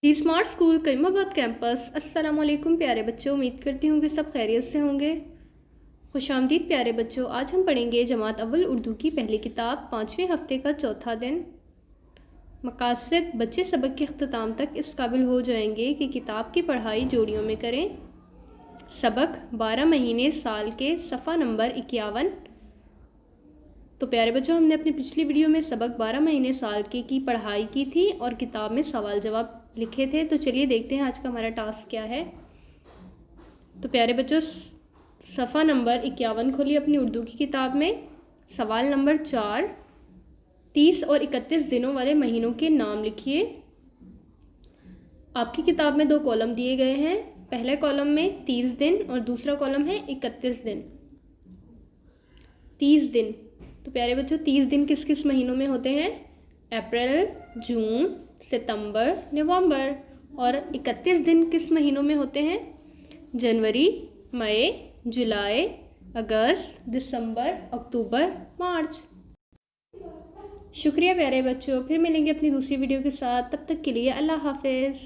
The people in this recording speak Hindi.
दी स्मार्ट स्कूल करीमाबाद कैंपस। अस्सलाम वालेकुम प्यारे बच्चों, उम्मीद करती हूँ कि सब खैरियत से होंगे। खुशामदीद प्यारे बच्चों, आज हम पढ़ेंगे जमात अव्वल उर्दू की पहली किताब 5वें हफ्ते का चौथा दिन। मकासद बच्चे सबक के अख्ताम तक इस काबिल हो जाएंगे कि किताब की पढ़ाई जोड़ियों में करें। सबक 12 महीने साल के सफ़ा नंबर 51। तो प्यारे बच्चों, हमने अपनी पिछली वीडियो में सबक 12 महीने साल के की पढ़ाई की थी और किताब में सवाल जवाब लिखे थे। तो चलिए देखते हैं आज का हमारा टास्क क्या है। तो प्यारे बच्चों, सफ़ा नंबर 51 खोलिए अपनी उर्दू की किताब में। सवाल नंबर 4, 30 और 31 दिनों वाले महीनों के नाम लिखिए। आपकी किताब में 2 कॉलम दिए गए हैं। पहले कॉलम में 30 दिन और दूसरा कॉलम है 31 दिन। 30 दिन, तो प्यारे बच्चों 30 दिन किस किस महीनों में होते हैं? अप्रैल, जून, सितंबर, नवंबर। और 31 दिन किस महीनों में होते हैं? जनवरी, मई, जुलाई, अगस्त, दिसंबर, अक्टूबर, मार्च। शुक्रिया प्यारे बच्चों, फिर मिलेंगे अपनी दूसरी वीडियो के साथ। तब तक के लिए अल्लाह हाफिज़।